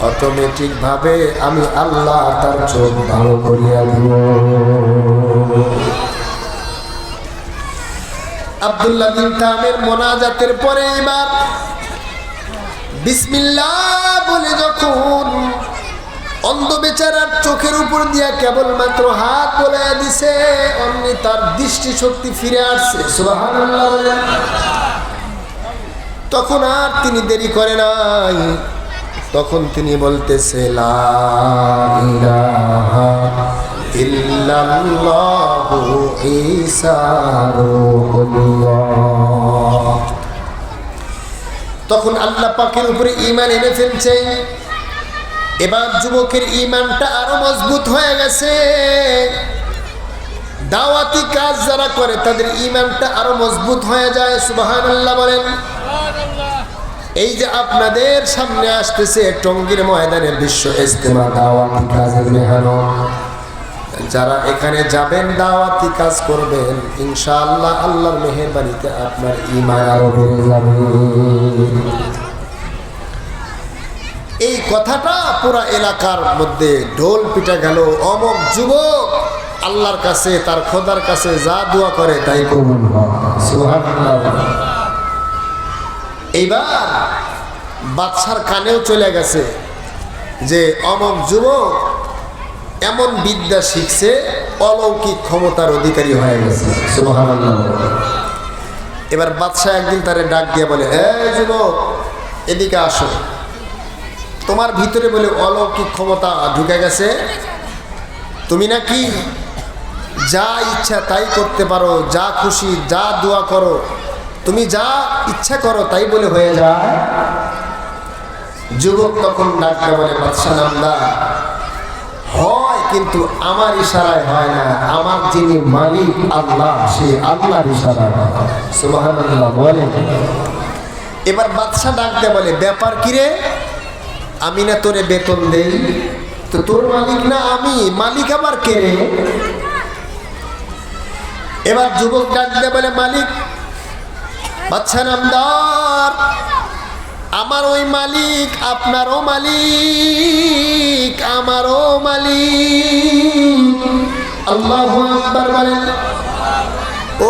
[SPEAKER 1] অটোমেটিক ভাবে আমি আল্লাহ তার চোখ ভালো করিয়া দিব। আব্দুল্লাহ বিন তামির মোনাজাতের পরে এবার বিসমিল্লাহ বলে যখন অন্ধ বেচারার চোখের উপর দিয়া কেবলমাত্র হাত বোলাইয়া দিছে, অমনি তার দৃষ্টি শক্তি ফিরে আসছে। সুবহানাল্লাহ। তখন আর তিনি দেরি করে নাই, তখন তিনি বলতেছে, লা ইলাহা ইল্লাল্লাহু ঈসা রূহুল্লাহ। তখন আল্লাহ পাকের উপরে ঈমান এনে ফেলছে। এবার যুবকের ঈমানটা আরো মজবুত হয়ে গেছে। দাওয়াতি কাজ যারা করে তাদের ঈমানটা আরো মজবুত হয়ে যায়। সুবহানাল্লাহ বলেন। এই যে আপনাদের সামনে আসতেছে টঙ্গীর ময়দানে বিশ্ব ইজতেমা দাওয়াতি কাজের মেহনত, যারা এখানে যাবেন দাওয়াতি কাজ করবেন, ইনশাআল্লাহ আল্লাহর মেহেরবানিতে আপনার ঈমান আরো বেড়ে যাবে। এই কথাটা পুরা এলাকার মধ্যে ঢোল পিটা গেল। অমুক যুবক আল্লাহর কাছে, তার খোদার কাছে যা দোয়া করে তাই কবুল হয়। সুবহানাল্লাহ। এইবার বাদশার কানেও চলে গেছে যে অমুক যুবক এমন বিদ্যা শিখছে, অলৌকিক ক্ষমতার অধিকারী হয়ে গেছে। সুবহানাল্লাহ। এবার বাদশা একদিন তারে ডাক দিয়ে বলে, এই যুবক, এদিকে আসো, তোমার ভিতরে বলে অলৌকিক ক্ষমতা ঢুকে গেছে, তুমি নাকি যা ইচ্ছা তাই করতে পারো, যা খুশি যা দোয়া করো, তুমি যা ইচ্ছা করো তাই বলে হয়ে যায়। যুবক তখন ডাকতে বলে, বাদশা নামদার, হয় কিন্তু আমার ইশারায় হয় না, আমার যিনি মালিক আল্লাহ, সে আল্লাহর ইশারায় হয়। সুবহানাল্লাহ বলেন। এবার বাদশা ডাকতে বলে, ব্যাপার কি রে? আমি না তোরে বেতন দেই, তো তোর মালিক না আমি, মালিক আবার কে রে? এবার যুবক ডাকতে বলে, মালিক বাদশা নামদার, আমার ওই মালিক আপনারও মালিক, আমারও মালিক। আল্লাহু আকবার বলেন।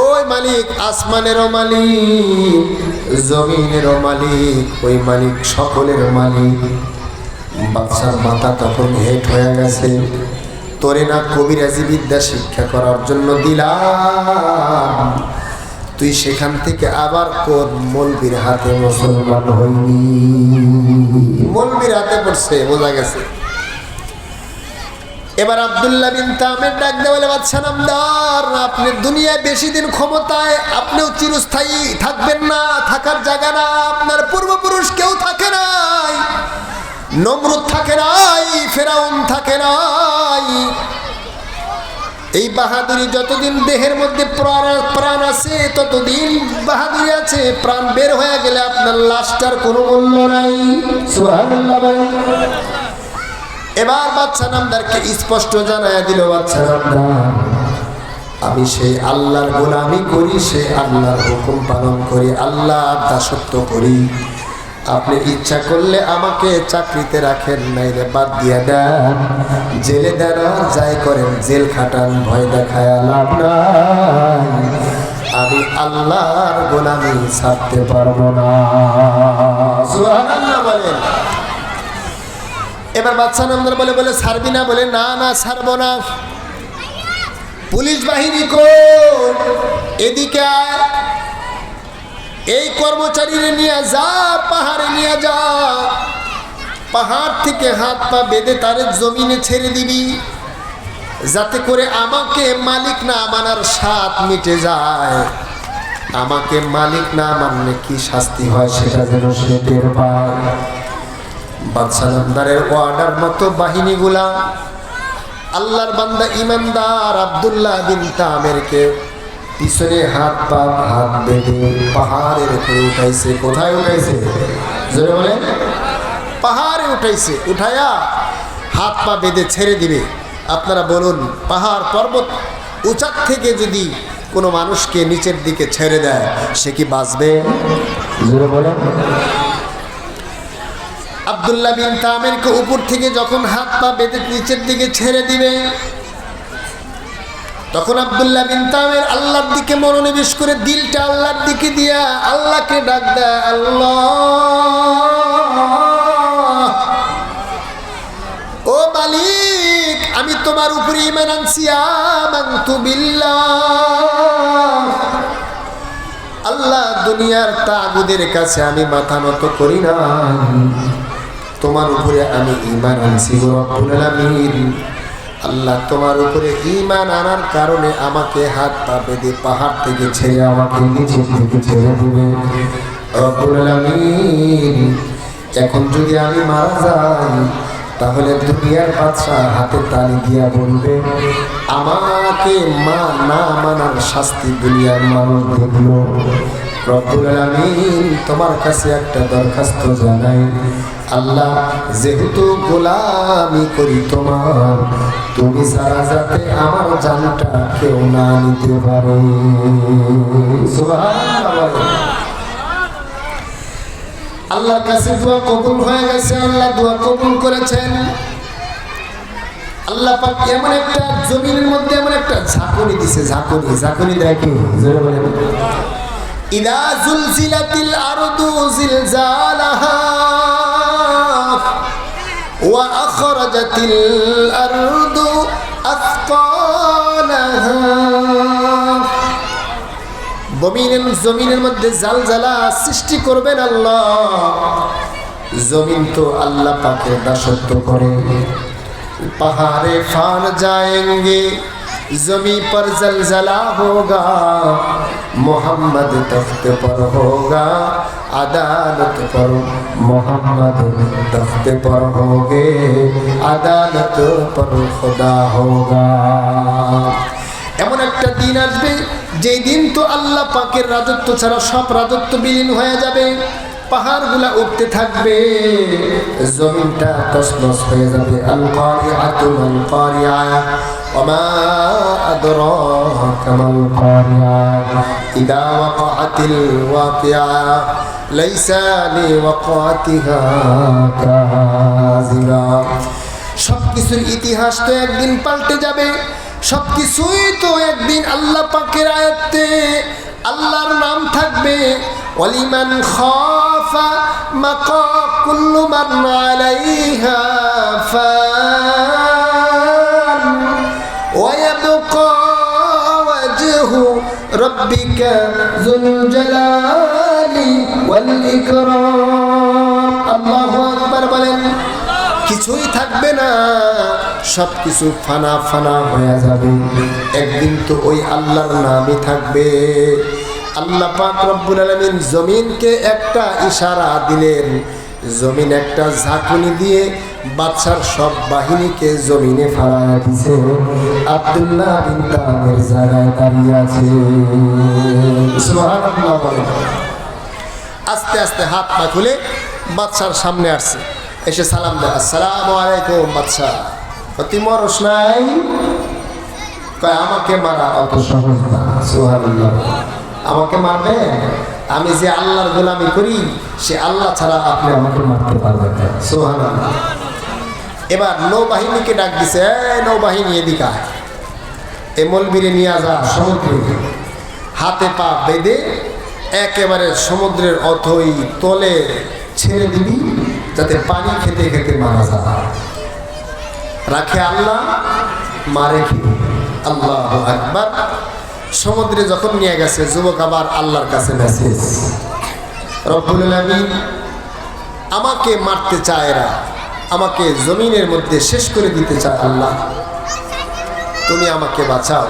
[SPEAKER 1] ওই মালিক আসমানেরও মালিক, জমিনেরও মালিক, ওই মালিক সকলের মালিক। বাদশার মাথা তখন হেট হয়ে গেছে। তোরে না কবিরাজি বিদ্যা শিক্ষা করার জন্য দিলাম, তুই সেখান থেকে আবার কোন মৌলবীর হাতে মুসলমান হইনি। মৌলবীর হাতে পড়ছে, বোঝা গেছে। এবার আব্দুল্লাহ বিন তামের ডাক দিয়ে বলে, বাদশা নামদার, আপনি দুনিয়ায় বেশি দিন ক্ষমতায়, আপনিও চিরস্থায়ী থাকবেন না, থাকার জায়গা না। আপনার পূর্বপুরুষ কেউ থাকে নাই, নমরুদ থাকে নাই, ফেরাউন থাকে নাই। এই বাহাদুরি যতদিন দেহের মধ্যে প্রাণ আছে ততদিন বাহাদুরি আছে, প্রাণ বের হয়ে গেলে আপনার লাশটার কোনো মূল্য নাই। সুবহানাল্লাহ। এবার বাদশা নামদারকে স্পষ্ট জানায়া দিল, বাদশা নামদার, আমি সেই আল্লাহর গোলামি করি, সেই আল্লাহর হুকুম পালন করি, আল্লাহর দাসত্ব করি। আপনি ইচ্ছা করলে আমাকে চাকরিতে রাখেন, নাইলে বাদ দিয়ে দেন, জেলে দেন, যাই করেন জেল খাটান, ভয় দেখায় লাভ নাই। আমি আল্লাহর গোলামি ছাড়তে পারবো না। সুবহানাল্লাহ বলেন। এবার বাদশা নামদার বলে, ছাড়বি না? বলে, না না, ছাড়বো না। পুলিশ বাহিনী কোন? এদিকে আয়, এই কর্মচারীরে নিয়ে যা, পাহাড়ে নিয়ে যা, পাহাড় থেকে হাত পা বেঁধে তার জমিনে ছেড়ে দিবি, যাতে করে আমাকে মালিক না মানার স্বাদ মিটে যায়। আমাকে মালিক না মানলে কি শাস্তি হয় সেটা যেন সে টের পায়। বাদশা নামদারের অর্ডার মতো বাহিনীগুলা আল্লাহর বান্দা ইমানদার আব্দুল্লাহ বিন তামেরকে পিছনে হাত পা হাত বেঁধে পাহাড়ের উপরে উঠাইছে। কোথায় উঠাইছে? জোরে বলেন। পাহাড়ে উঠাইছে। উঠায়া হাত পা বেঁধে ছেড়ে দিবে। আপনারা বলুন, পাহাড় পর্বত উঁচার থেকে যদি কোনো মানুষকে নিচের দিকে ছেড়ে দেয়, সে কি বাঁচবে? জোরে বলেন। আব্দুল্লাহ বিন তামেরকে উপর থেকে যখন হাত পা বেঁধে নিচের দিকে ছেড়ে দিবে, তখন আব্দুল্লাহ বিন তামের আল্লাহর দিকে মনোনিবেশ করে দিলটা আল্লাহর দিকে দিয়া আল্লাহকে ডাক দেয়, আল্লাহ, ও মালিক, আমি তোমার উপরে ঈমান আনছি, আমানতু বিল্লাহ। আল্লাহ, দুনিয়ার তাগুদের কাছে আমি মাথা নত করি না, তোমার উপরে আমি ঈমান আনছি গো রব্বুল আলামিন। আল্লাহ, তোমার উপরে ঈমান আনার কারণে আমাকে হাত পা বেঁধে পাহাড় থেকে ছেড়ে আমাকে নিচের দিকে ছেড়ে দিবে রব্বুল আলামিন। এখন যদি আমি মারা যাই, তাহলে দুনিয়ার বাদশা হাতে তালি দিয়া বলবে, আমাকে মা না মানার শাস্তি দুনিয়ার মানুষ দেখলো। রব্বুল আলামিন, তোমার কাছে একটা দরখাস্ত জানাই, আল্লাহ, যেহেতু গোলামি করি তোমার, তুমি সারা যাতে আমার জানটা কেউ না নিতে পারে। সুবহানাল্লাহ। আল্লাহর কাছে দোয়া কবুল হয়ে গেছে। আল্লাহ দোয়া কবুল করেছেন। আল্লাহ পাক এমন একটা জমিনের মধ্যে এমন একটা ঝাঁকুনি দিছে, ঝাঁকুনি দেখে জোরে বলেন, ইদা জুলজিলাতিল আরদু জিলজালাহা ওয়া আখরাজাতিল আরদু আথকালাহা। জমিনের মধ্যে জালজালা সৃষ্টি করবেন আল্লাহ। জমিন তো আল্লাহ পাকের দাসত্ব করে। পাহাড়ে ফান যায়েঙ্গে जमी पर जलजला होगा, मोहम्मद तख्त पर होगा, अदालत पर मोहम्मद तख्त पर होगे, अदालत पर खुदा होगा। এমন একটা দিন আসবে যেই দিন তো আল্লাহ পাকের রাজত্ব ছাড়া সব রাজত্ব বিলীন হয়ে যাবে, পাহাড়গুলা উঠতে থাকবে, জমিনটা তছনছ হয়ে যাবে। আল কারিআতু মাল কারিআ ওয়া মা আদরাকা মাল কারিআ ইযা ওয়াকাআতিল ওয়াকিআ লাইসা লিওয়াকাতিহা কাযিবা। সবকিছুর ইতিহাস তো একদিন পাল্টে যাবে, সবকিছুই তো একদিন আল্লাহ পাকের আয়াতে আল্লাহর নাম থাকবে। ওয়ালিমান খাফা মাকা কুল্লু মান আলাইহা ফান ওয়া ইয়াবকা ওয়াজহু রাব্বিকা যুল জালালি ওয়াল ইকরাম। আল্লাহু আকবার বলেন। কিছুই থাকবে না, সব কিছু ফানা ফানা হয়ে যাবে, একদিন তো ওই আল্লাহর নামই থাকবে। আল্লাহ পাক রব্বুল আলামিন জমিনকে একটা ইশারা দিলেন, জমিন একটা ঝাঁকুনি দিয়ে বাদশার সব বাহিনীকে জমিনে ফালায়া দিছে। আব্দুল্লাহ বিন তামের জায়গায় দাঁড়িয়ে আছে। সুবহানাল্লাহ বলেন। আস্তে আস্তে হাত পা খুলে বাদশার সামনে আসছে, এসে সালাম দেয়, আসসালামু আলাইকুম বাদশাহ। তুই মরস নাই? কয় আমাকে মারা অত সহজ না। সুবহানাল্লাহ। আমাকে মারবে? আমি যে আল্লাহর গোলামি করি সে আল্লাহ ছাড়া আপনি আমাকে মারতে পারবেন না। সুবহানাল্লাহ। এবার নৌবাহিনীকে ডাক দিছে, এই নৌবাহিনী এদিকে আয়, এ মলবিরে নিয়ে যা সমুদ্রে, হাতে পা বেঁধে একেবারে সমুদ্রের অথই তলে ছেড়ে দিবি, যাতে পানি খেতে খেতে মারা যায়। রাখে আল্লাহ, মারে কি আল্লাহু আকবার। সমুদ্রে যখন নিয়ে গেছে, যুবক আবার আল্লাহর কাছে মেসেজ, রব্বুল আলামিন আমাকে মারতে চায় এরা, আমাকে জমিনের মধ্যে শেষ করে দিতে চায়, আল্লাহ তুমি আমাকে বাঁচাও।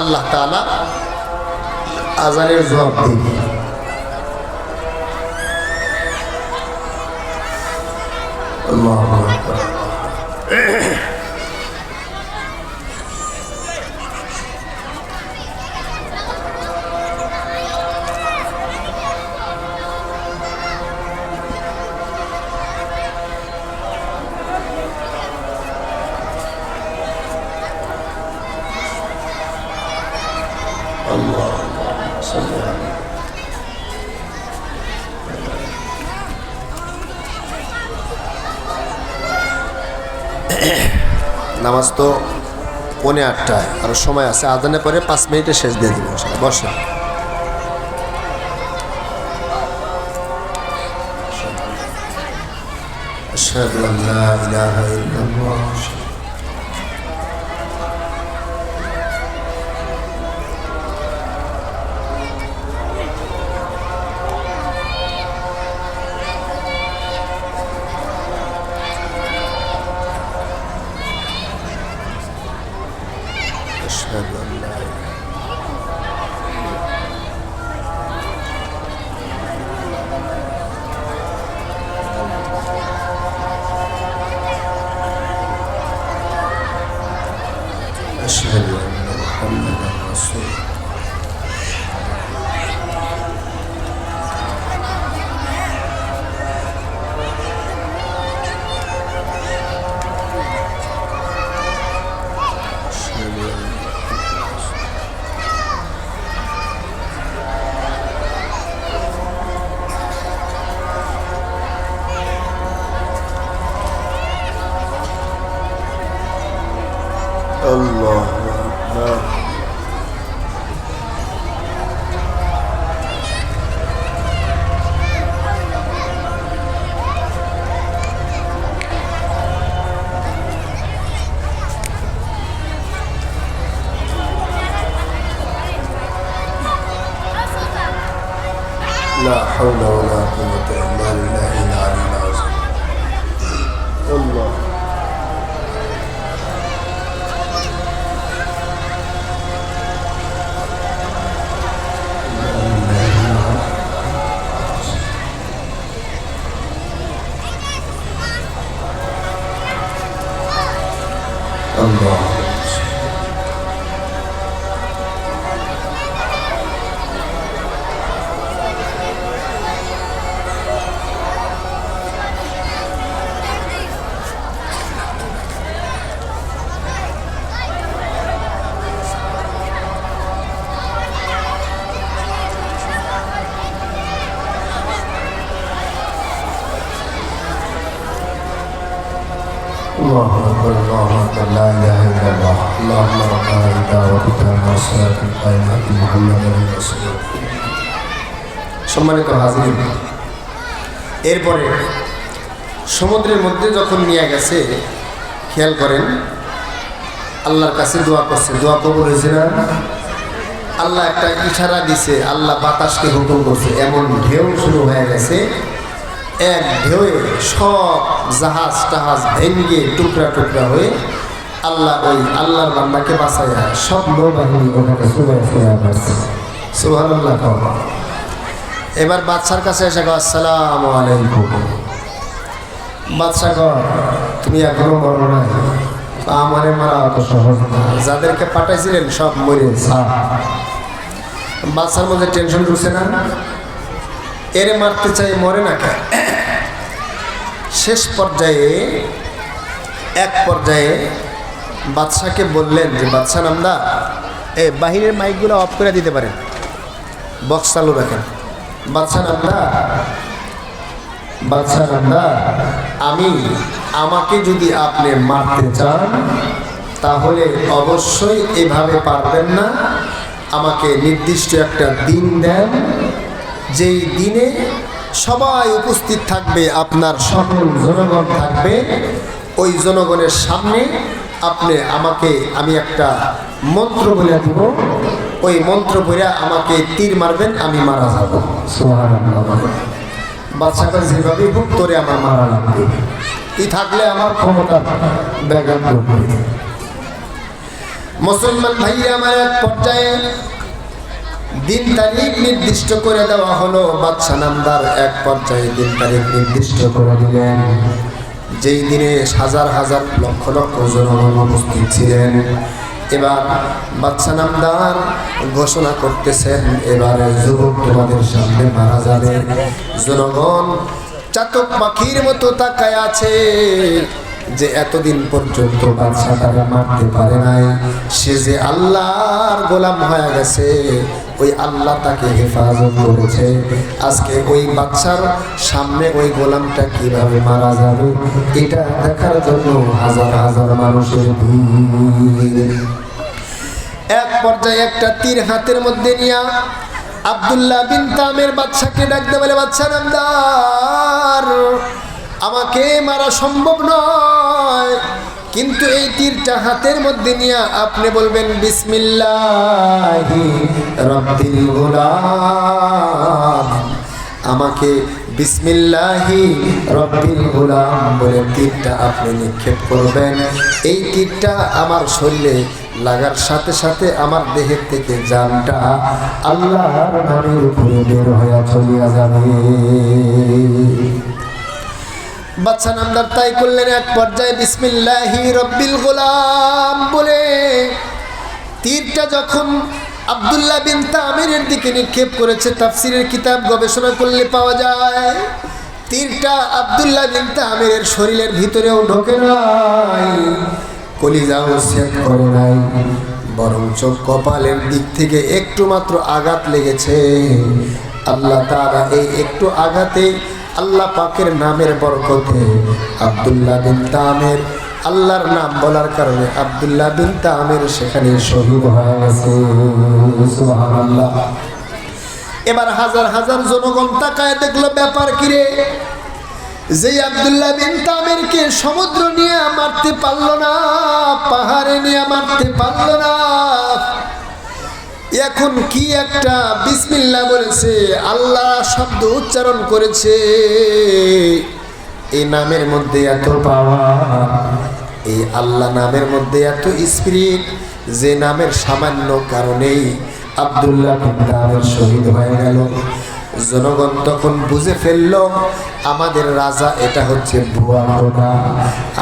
[SPEAKER 1] আল্লাহ তাআলা আযানের জবাব দিলেন। আল্লাহু আকবার। নামাজ তো 8:45, আরো সময় আছে, আজানের পরে 5 মিনিটে শেষ দিয়ে দিব। বসে আশহাদু আল্লা ইলাহা ইল্লাল্লাহ। أشهد أن لا إله أشهد أن محمدا رسول الله. الله أكبر. لا حول ولا قوة إلا بالله العلي العظيم. الله আল্লাহ الله أكبر الله أكبر لا إله إلا الله اللهم ربنا لك وبك والصلاة القائمة محمد رسول الله সম্মানিত হাজির এরপরে সমুদ্রের মধ্যে যখন নিয়ে গেছে খেয়াল করেন আল্লাহর কাছে দোয়া করছে দোয়া কবুল হয়েছে না আল্লাহ একটা ইশারা দিছে আল্লাহ বাতাসকে হুকুম করছে এমন ঢেউ শুরু হয়ে গেছে এক ঢেউয়ে সব জাহাজ টাহাজ ভেঙে টুকরা টুকরা হয়ে আল্লাহ ওই আল্লাহর বান্দাকে বাঁচাইয়া সব নৌবাহিনী ওখানে সুবহানাল্লাহ। এবার বাদশার কাছে এসে গো আসসালামু আলাইকুম। বাদশা কর তুমি এখনো মরো নাই আমারে মারা অত সহজ না যাদেরকে পাঠাইছিলেন সব মরে বাদশার মধ্যে টেনশন ঢুকছে না এরে মারতে চাই মরে না কে শেষ পর্যায়ে এক পর্যায়ে বাদশাকে বললেন যে বাদশা নামদা বাহিরের মাইকগুলো অফ করে দিতে পারেন বক্স চালু রাখেন বাদশা নামদা আমাকে যদি আপনি মারতে চান তাহলে অবশ্যই এভাবে পারবেন না আমাকে নির্দিষ্ট একটা দিন দেন যেই দিনে সবাই উপস্থিত থাকবে আপনার সকল জনগণ থাকবে ওই জনগণের সামনে আমি একটা মন্ত্র বলে দিব ওই মন্ত্র বলে আমাকে তীর মারবেন আমি মারা যাব সুবহানাল্লাহ। বাদশাকে যেভাবে হোক তোরে আমার মারা লাগবে তুই থাকলে আমার ক্ষমতা ব্যাঘাত ঘটবে। মুসলমান ভাইয়া আমার এক পর্যায়ে দিন তারিখ নির্দিষ্ট করে দেওয়া হলো বাদশা নামদার এক পর্যায়ে দিন তারিখ নির্দিষ্ট করে দিলেন যেই দিনে হাজার হাজার লক্ষ লক্ষ জনগণ উপস্থিত ছিলেন। এবার বাদশা নামদার ঘোষণা করতেছেন এবারে যুবক তোমাদের সামনে মারা যাবে। জনগণ চাতক পাখির মতো তাকায় আছে যে এতদিন পর্যন্ত বাদশা তারা মারতে পারে নাই সে যে আল্লাহর গোলাম হয়ে গেছে ওই আল্লাহ তাকে হেফাজত করেছে। আজকে ওই বাদশার সামনে ওই গোলামটা কিভাবে মারা যাবে এটা দেখার জন্য হাজার হাজার মানুষের ভিড়। এক পর্যায়ে একটা তীর হাতের মধ্যে নিয়ে আব্দুল্লাহ বিন তামের বাদশাকে ডাকতে বলে বাদশা নামদার আমাকে মারা সম্ভব নয় কিন্তু এই তীরটা হাতের মধ্যে নিয়ে আপনি বলবেন বিসমিল্লাহি রাব্বিল গুলাম আমাকে বিসমিল্লাহি রাব্বিল গুলাম বলে তীরটা আপনি নিক্ষেপ করবেন। এই তীরটা আমার শরীরে লাগার সাথে সাথে আমার দেহের থেকে জানটা আল্লাহর নামের উপরে বের হয়ে চলিয়া যাবে। বাদশা নামদার তাই করলেন। এক পর্যায়ে বিসমিল্লাহি রাব্বিল গুলাম বলে তীরটা যখন আব্দুল্লাহ বিন তামিরের দিকে নিক্ষেপ করেছে তাফসীরের কিতাব গবেষণা করলে পাওয়া যায় তীরটা আব্দুল্লাহ বিন তামিরের শরীরের ভিতরেও ঢোকে নাই কলিজাও ছেদ করে নাই বরঞ্চ কপালের দিক থেকে একটু মাত্র আঘাত লেগেছে। আল্লাহ তাআলা এই একটু আঘাতে আল্লাহ পাকের নামের বরকতে আব্দুল্লাহ বিন তামির আল্লাহর নাম বলার কারণে আব্দুল্লাহ বিন তামির সেখানে শহীদ হয়ে গেছে সুবহানাল্লাহ। এবার হাজার হাজার জনগণ তাকায় দেখলো ব্যাপার কিরে যে আব্দুল্লাহ বিন তামিরকে সমুদ্র নিয়ে মারতে পারলো না পাহাড়ে নিয়ে মারতে পারলো না এখন কি একটা বিসমিল্লাহ বলেছে আল্লাহ শব্দ উচ্চারণ করেছে এই নামের মধ্যে এত পাওয়ার এই আল্লাহ নামের মধ্যে এত স্পিরিট যে নামের সামান্য কারণেই আব্দুল্লাহ বিন তামির শহীদ হয়ে গেল। জনগণ তখন বুঝে ফেলল আমাদের রাজা এটা হচ্ছে ভুয়া খোদা,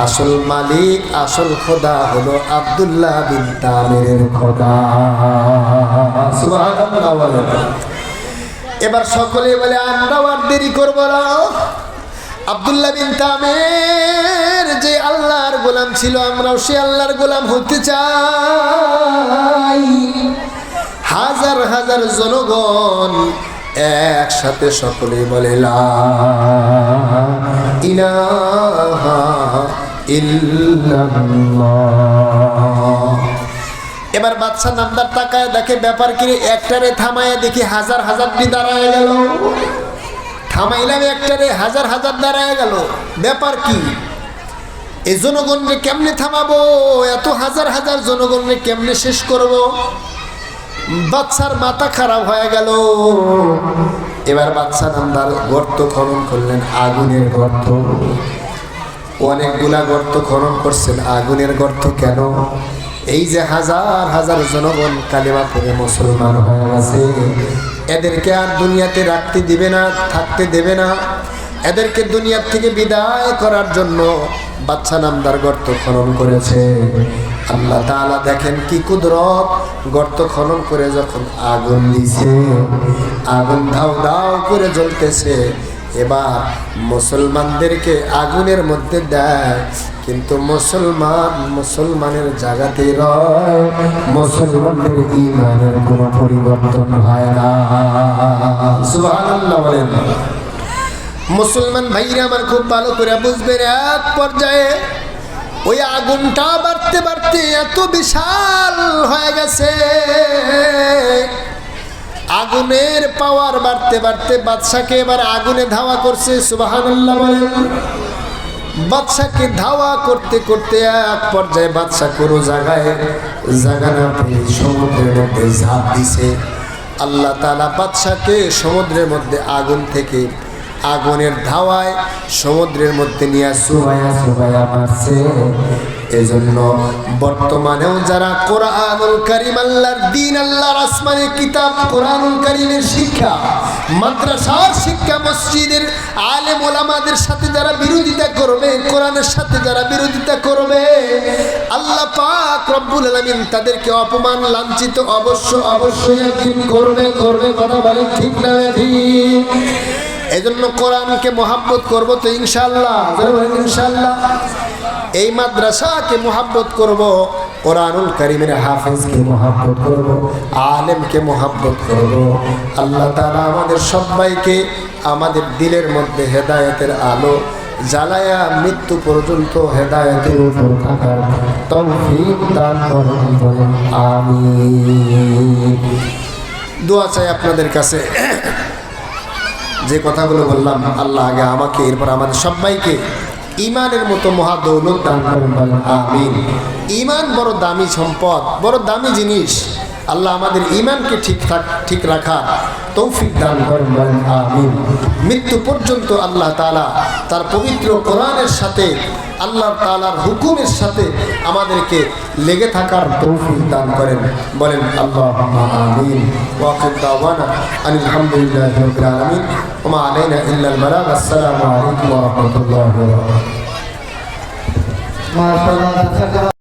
[SPEAKER 1] আসল মালিক আসল খোদা হলো আব্দুল্লাহ বিন তামিরের খোদা। সুবহানাল্লাহ বলেন। এবার সকলে বলে আমরাও আর দেরি করবো না, আব্দুল্লাহ বিন তামির যে আল্লাহর গোলাম ছিল আমরাও সে আল্লাহর গোলাম হতে চাই। হাজার হাজার জনগণ একসাথে সকলে বলে লা ইলাহা ইল্লাল্লাহ। এবার বাদশা নামদার তাকায় দেখে ব্যাপার কি, একটারে থামায় দেখি হাজার হাজার দাঁড়ায় গেল, থামাইলাম একটারে হাজার হাজার দাঁড়ায় গেল, ব্যাপার কি? এই জনগণকে কেমনে থামাবো, এত হাজার হাজার জনগণকে কেমনে শেষ করব? বাদশার মাথা খারাপ হয়ে গেল। এবার বাদশা নামদার গর্ত খনন করলেন, আগুনের গর্ত, অনেকগুলা গর্ত খনন করছেন। আগুনের গর্ত কেন? এই যে হাজার হাজার জনগণ কালেমা পড়ে মুসলমান হয়ে গেছে, এদেরকে আর দুনিয়াতে রাখতে দিবে না, থাকতে দেবে না, এদেরকে দুনিয়ার থেকে বিদায় করার জন্য বাদশা নামদার গর্ত খনন করেছে। আল্লাহ তাআলা দেখেন কি কুদরত, গর্ত খনন করে যখন আগুন দিছে, আগুন ধাউ ধাউ করে জ্বলতেছে। এবার মুসলমানদেরকে আগুনের মধ্যে দেয়, কিন্তু মুসলমানের জায়গাতেই রয়, মুসলমানদের ঈমানের কোনো পরিবর্তন হয় না। সুবহানাল্লাহ বলেন। মুসলমান ভাইরা আমার খুব ভালো করে বুঝবেন, এক পর্যায়ে ওই আগুনটা বাড়তে বাড়তে এত বিশাল হয়ে গেছে, আগুনের পাওয়ার বাড়তে বাড়তে বাদশাকে এবার আগুনে ধাওয়া করছে। সুবহানাল্লাহ বলেন। বাদশাকে ধাওয়া করতে করতে এক পর্যায়ে বাদশা কোনো জায়গায় জায়গা না পেয়ে সমুদ্রের মধ্যে ঝাঁপ দিছে। আল্লাহ তাআলা বাদশাকে সমুদ্রের মধ্যে আগুন থেকে আগুনের ধাওয়ায় সমুদ্রের মধ্যে নিয়ে সুবায়া সুবায়া মারছে। এজন্য বর্তমানেও যারা কোরআনুল কারীম, আল্লাহর দ্বীন, আল্লাহর আসমানি কিতাব কোরআনুল কারীমের শিক্ষা, মাদ্রাসার শিক্ষা, মসজিদের আলেম ওলামাদের সাথে যারা বিরোধিতা করবে, কোরআনের সাথে যারা বিরোধিতা করবে, আল্লাহ পাক রব্বুল আলামিন তাদেরকে অপমান লাঞ্ছিত অবশ্যই একদিন করবে। কথা বলে ঠিক না ঠিক? এজন্য কোরআনকে মহাব্বত করব তো ইনশাআল্লাহ, ইনশাআল্লাহ। এই মাদ্রাসাকে মহাব্বত করব, কোরআনুল কারীমের হাফেজকে মহাব্বত করব, আলেমকে মহাব্বত করব। আল্লাহ তাআলা আমাদের সবাইকে আমাদের দিলের মধ্যে হেদায়েতের আলো জ্বালায়া মৃত্যু পর্যন্ত হেদায়েতের উপর থাকার তৌফিক দান করুন, আমিন। দোয়া চাই আপনাদের কাছে। যে কথাগুলো বললাম, আল্লাহ আগে আমাকে, এরপর আমাদের সবাইকে ঈমানের মতো মহাদৌলত দান করেন, আমিন। ঈমান বড় দামি সম্পদ, বড় দামি জিনিস। আল্লাহ আমাদের ঈমানকে ঠিক রাখার তৌফিক দান করেন, আমিন। মৃত্যু পর্যন্ত আল্লাহ তাআলা তার পবিত্র কোরআনের সাথে, আল্লাহ তাআলার হুকুমের সাথে আমাদেরকে লেগে থাকার তৌফিক দান করেন, বলেন আল্লাহুম্মা আমিন। ওয়া আখির দাওয়ানা আনিল হামদুলিল্লাহি রাব্বিল আলামিন ওয়া মা আলাইনা ইল্লাল বালাগ। আসসালামু আলাইকুম ওয়া রাহমাতুল্লাহি ওয়া বারাকাতুহু।